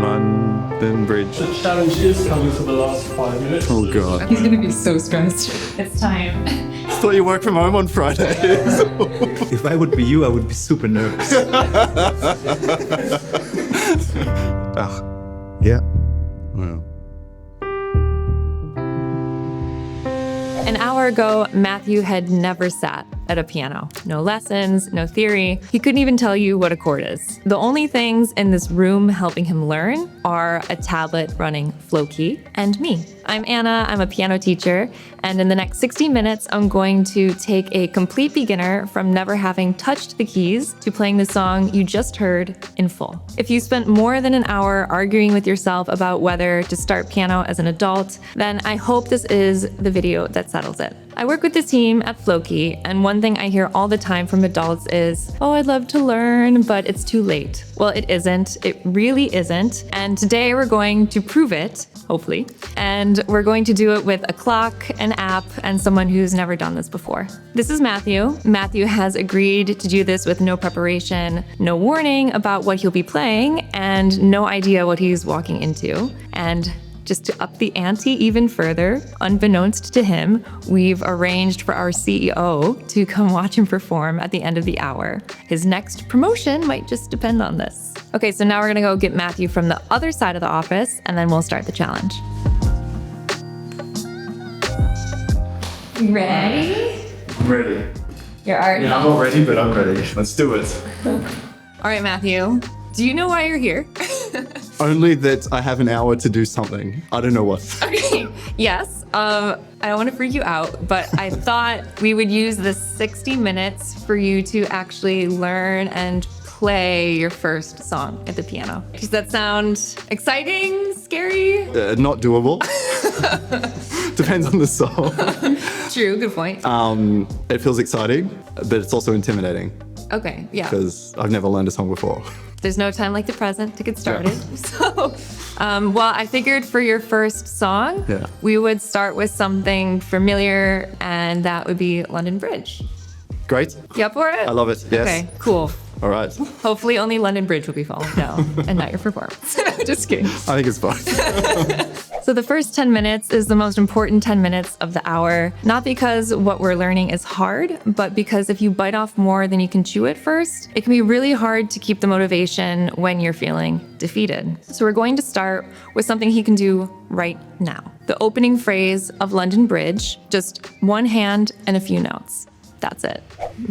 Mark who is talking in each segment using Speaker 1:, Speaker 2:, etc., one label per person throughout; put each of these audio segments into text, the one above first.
Speaker 1: London Bridge.
Speaker 2: The challenge is coming for the last 5 minutes.
Speaker 1: Oh god.
Speaker 3: He's gonna be so stressed. It's time.
Speaker 1: I thought you work from home on Fridays.
Speaker 4: If I would be you, I would be super nervous.
Speaker 1: Yeah. Well.
Speaker 3: An hour ago, Matthew had never sat at a piano. No lessons, no theory. He couldn't even tell you what a chord is. The only things in this room helping him learn are a tablet running flowkey and me. I'm Anna, I'm a piano teacher, and in the next 60 minutes, I'm going to take a complete beginner from never having touched the keys to playing the song you just heard in full. If you spent more than an hour arguing with yourself about whether to start piano as an adult, then I hope this is the video that settles it. I work with the team at Flowkey, and one thing I hear all the time from adults is, oh, I'd love to learn, but it's too late. Well, it isn't. It really isn't. And today we're going to prove it, hopefully. And we're going to do it with a clock, an app, and someone who's never done this before. This is Matthew. Matthew has agreed to do this with no preparation, no warning about what he'll be playing, and no idea what he's walking into. And just to up the ante even further, unbeknownst to him, we've arranged for our CEO to come watch him perform at the end of the hour. His next promotion might just depend on this. Okay, so now we're gonna go get Matthew from the other side of the office, and then we'll start the challenge. You ready?
Speaker 1: I'm ready.
Speaker 3: You're already.
Speaker 1: Yeah, I'm not ready, but I'm ready. Let's do it.
Speaker 3: All right, Matthew. Do you know why you're here?
Speaker 1: Only that I have an hour to do something. I don't know what.
Speaker 3: Okay. Yes. I don't want to freak you out, but I thought we would use the 60 minutes for you to actually learn and play your first song at the piano. Does that sound exciting? Scary?
Speaker 1: Not doable. Depends on the song.
Speaker 3: True. Good point.
Speaker 1: It feels exciting, but it's also intimidating
Speaker 3: Okay. Yeah.
Speaker 1: because I've never learned a song before.
Speaker 3: There's no time like the present to get started. So, well, I figured for your first song, we would start with something familiar, and that would be London Bridge.
Speaker 1: Great.
Speaker 3: You up for it?
Speaker 1: I love it. Yes.
Speaker 3: Okay, cool.
Speaker 1: All right.
Speaker 3: Hopefully only London Bridge will be falling down and not your performance. Just kidding.
Speaker 1: I think it's fun.
Speaker 3: So the first 10 minutes is the most important 10 minutes of the hour, not because what we're learning is hard, but because if you bite off more than you can chew at first, it can be really hard to keep the motivation when you're feeling defeated. So we're going to start with something he can do right now. The opening phrase of London Bridge, just one hand and a few notes. That's it.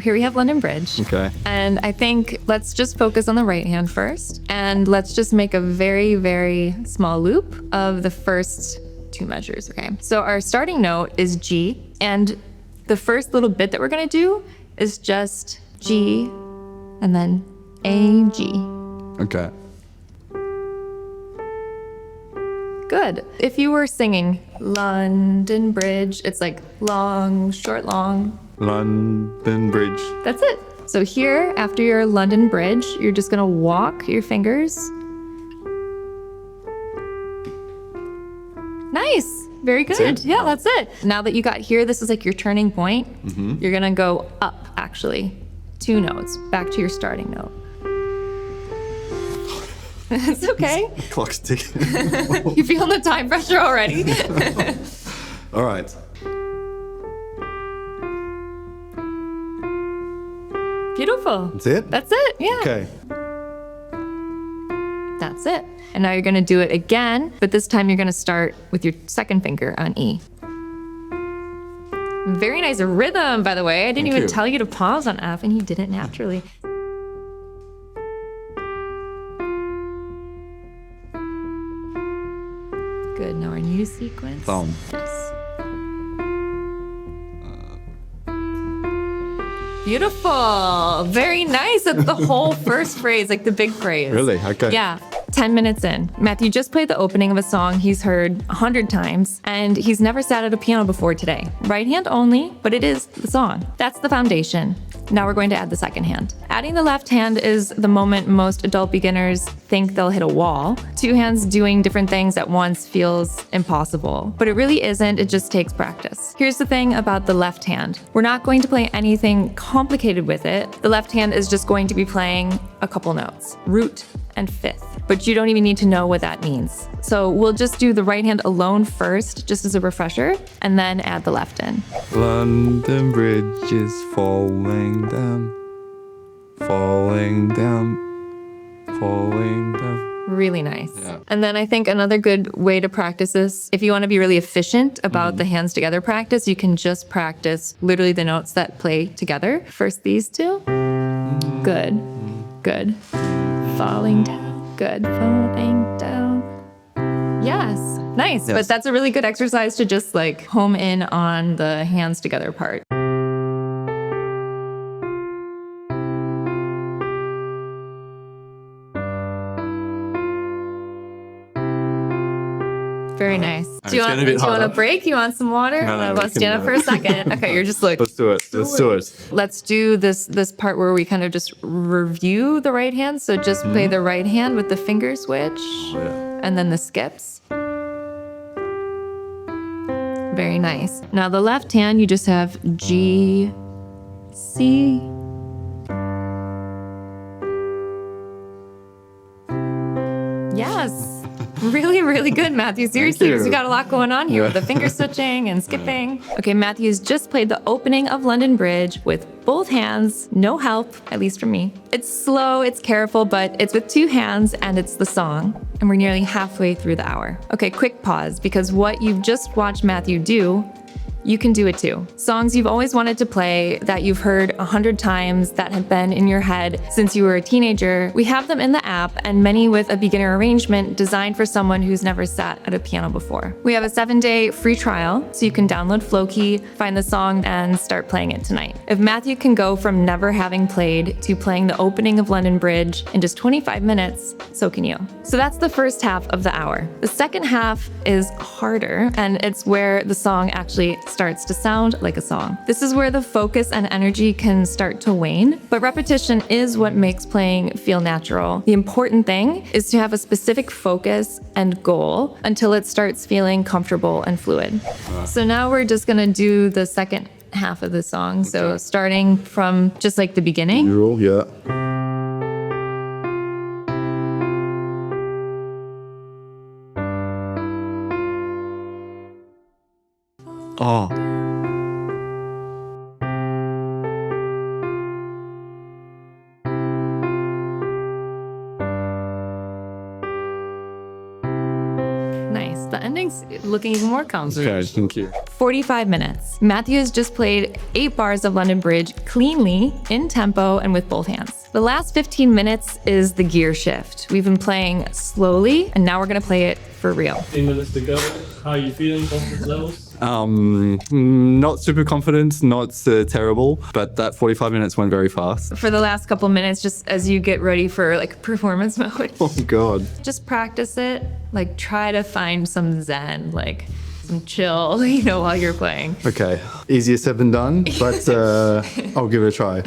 Speaker 3: Here we have London Bridge.
Speaker 1: Okay.
Speaker 3: And I think let's just focus on the right hand first. And let's just make a very, very small loop of the first two measures, okay? So our starting note is G. And the first little bit that we're gonna do is just G and then A, G.
Speaker 1: Okay.
Speaker 3: Good. If you were singing London Bridge, it's like long, short, long.
Speaker 1: London Bridge.
Speaker 3: That's it. So here, after your London Bridge, you're just gonna walk your fingers. Nice. Very good.
Speaker 1: That's it?
Speaker 3: Yeah, that's it. Now that you got here, this is like your turning point.
Speaker 1: Mm-hmm.
Speaker 3: You're gonna go up, actually. 2 notes, back to your starting note. It's okay.
Speaker 1: Clock's ticking.
Speaker 3: You feel the time pressure already?
Speaker 1: All right.
Speaker 3: Beautiful.
Speaker 1: That's it?
Speaker 3: That's it, yeah.
Speaker 1: Okay.
Speaker 3: That's it. And now you're gonna do it again, but this time you're gonna start with your second finger on E. Very nice rhythm, by the way. I didn't
Speaker 1: Thank
Speaker 3: even
Speaker 1: you.
Speaker 3: tell you to pause on F, and you did it naturally. Good, now our new sequence.
Speaker 1: Thumb.
Speaker 3: Yes. Beautiful. Very nice. That's the whole first phrase, like the big phrase.
Speaker 1: Really? Okay.
Speaker 3: Yeah. 10 minutes in. Matthew just played the opening of a song he's heard 100 times, and he's never sat at a piano before today. Right hand only, but it is the song. That's the foundation. Now we're going to add the second hand. Adding the left hand is the moment most adult beginners think they'll hit a wall. Two hands doing different things at once feels impossible, but it really isn't. It just takes practice. Here's the thing about the left hand. We're not going to play anything complicated with it. The left hand is just going to be playing a couple notes, root and fifth, but you don't even need to know what that means. So we'll just do the right hand alone first, just as a refresher, and then add the left in.
Speaker 1: London Bridge is falling down, falling down, falling down.
Speaker 3: Really nice.
Speaker 1: Yeah.
Speaker 3: And then I think another good way to practice this, if you want to be really efficient about the hands together practice, you can just practice literally the notes that play together. First these two. Good. Good. Falling down. Good. Falling down. Yes. Nice.
Speaker 1: Yes.
Speaker 3: But that's a really good exercise to just like home in on the hands together part. Very nice. Do you want a break? You want some water?
Speaker 1: No,
Speaker 3: Let's stand up for a second. Okay, you're just like,
Speaker 1: Let's do it. Let's do it.
Speaker 3: let's do this part where we kind of just review the right hand. So just play the right hand with the finger switch and then the skips. Very nice. Now the left hand, you just have G, C, yes. Really, really good, Matthew. Seriously,
Speaker 1: you.
Speaker 3: because we got a lot going on here with the finger switching and skipping. Okay, Matthew's just played the opening of London Bridge with both hands, no help, at least from me. It's slow, it's careful, but it's with two hands and it's the song. And we're nearly halfway through the hour. Okay, quick pause, because what you've just watched Matthew do, you can do it too. Songs you've always wanted to play that you've heard 100 times that have been in your head since you were a teenager. We have them in the app and many with a beginner arrangement designed for someone who's never sat at a piano before. We have a 7-day free trial, so you can download flowkey, find the song, and start playing it tonight. If Matthew can go from never having played to playing the opening of London Bridge in just 25 minutes, so can you. So that's the first half of the hour. The second half is harder, and it's where the song actually starts to sound like a song. This is where the focus and energy can start to wane, but repetition is what makes playing feel natural. The important thing is to have a specific focus and goal until it starts feeling comfortable and fluid. So now we're just gonna do the second half of the song. So starting from just like the beginning.
Speaker 1: Usual, yeah. Oh.
Speaker 3: Nice. The ending's looking even more comfortable.
Speaker 1: Okay, thank you.
Speaker 3: 45 minutes. Matthew has just played 8 bars of London Bridge cleanly, in tempo, and with both hands. The last 15 minutes is the gear shift. We've been playing slowly, and now we're gonna play it for real.
Speaker 2: 15 minutes to go. How are you feeling? Confidence levels?
Speaker 1: Not super confident, not terrible, but that 45 minutes went very fast.
Speaker 3: For the last couple minutes, just as you get ready for like performance mode,
Speaker 1: Oh God.
Speaker 3: just practice it. Like try to find some zen, like some chill, while you're playing.
Speaker 1: Okay, easier said than done, but I'll give it a try.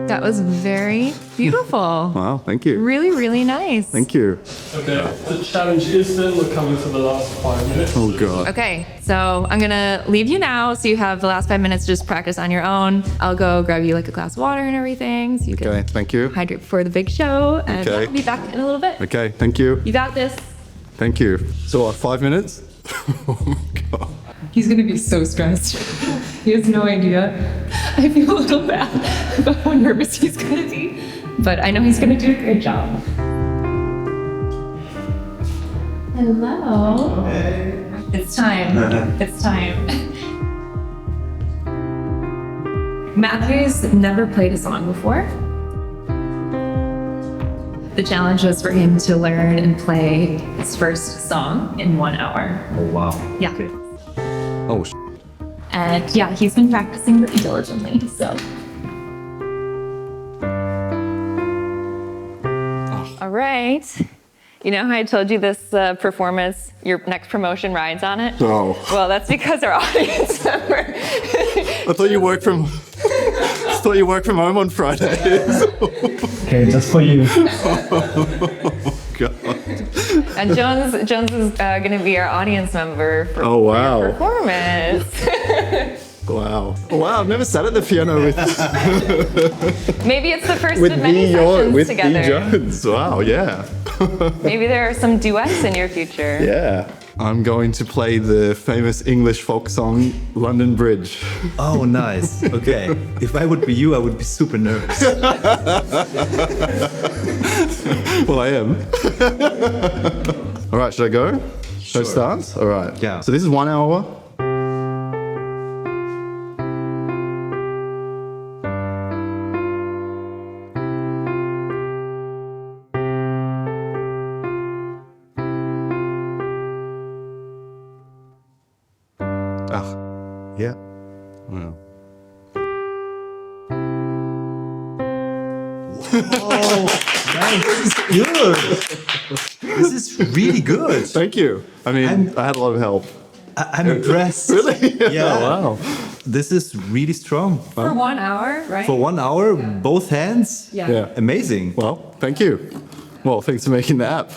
Speaker 3: That was very beautiful.
Speaker 1: Wow, thank you.
Speaker 3: Really, really nice.
Speaker 1: Thank you.
Speaker 2: Okay, the challenge is then we're coming to the last 5 minutes.
Speaker 1: Oh God.
Speaker 3: Okay, so I'm gonna leave you now so you have the last 5 minutes to just practice on your own. I'll go grab you like a glass of water and everything so you can
Speaker 1: Okay, thank you.
Speaker 3: hydrate before the big show. And
Speaker 1: Okay.
Speaker 3: I'll be back in a little bit.
Speaker 1: Okay, thank you.
Speaker 3: You got this.
Speaker 1: Thank you. So 5 minutes? Oh my God.
Speaker 3: He's gonna be so stressed. He has no idea. I feel a little bad about how nervous he's gonna be, but I know he's gonna do a great job. Hello. Hey. It's time. It's time. Matthew's never played a song before. The challenge was for him to learn and play his first song in 1 hour.
Speaker 4: Oh, wow.
Speaker 3: Yeah.
Speaker 4: Okay.
Speaker 1: Oh,
Speaker 3: And yeah, he's been practicing really diligently, so. right. You know how I told you this performance, your next promotion rides on it?
Speaker 1: Oh.
Speaker 3: Well, that's because our audience member.
Speaker 1: I thought you work from home on Fridays.
Speaker 2: Okay, just for you.
Speaker 1: God.
Speaker 3: And Jones is going to be our audience member for
Speaker 1: Oh, wow.
Speaker 3: your performance.
Speaker 1: Wow. Wow, I've never sat at the piano with
Speaker 3: Maybe it's the first of many
Speaker 1: me
Speaker 3: sessions
Speaker 1: with
Speaker 3: together.
Speaker 1: B. Jones. Wow, yeah.
Speaker 3: Maybe there are some duets in your future.
Speaker 1: Yeah. I'm going to play the famous English folk song, London Bridge.
Speaker 4: Oh, nice. Okay. If I would be you, I would be super nervous.
Speaker 1: Well, I am. All right, should I go? Should I start? All right.
Speaker 4: Yeah.
Speaker 1: So this is 1 hour. Ah,
Speaker 4: Yeah.
Speaker 1: well.
Speaker 4: Nice. Good. This is really good.
Speaker 1: Thank you. I mean, I had a lot of help.
Speaker 4: I'm impressed.
Speaker 1: Really?
Speaker 4: Yeah.
Speaker 1: Oh, wow.
Speaker 4: This is really strong.
Speaker 3: For 1 hour, right?
Speaker 4: For 1 hour, both hands.
Speaker 1: Yeah.
Speaker 4: Amazing.
Speaker 1: Well, thank you. Well, thanks for making the app.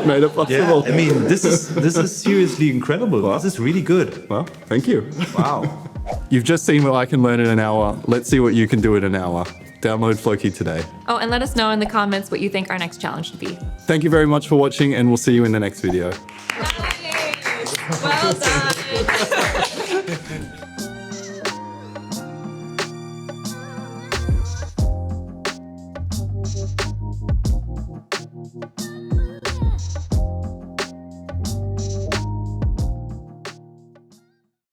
Speaker 1: Made it possible.
Speaker 4: I mean, this is seriously incredible. This is really good.
Speaker 1: Well, thank you.
Speaker 4: Wow.
Speaker 1: You've just seen what I can learn in an hour. Let's see what you can do in an hour. Download flowkey today.
Speaker 3: Oh, and let us know in the comments what you think our next challenge should be.
Speaker 1: Thank you very much for watching, and we'll see you in the next video.
Speaker 3: Nice. Well done.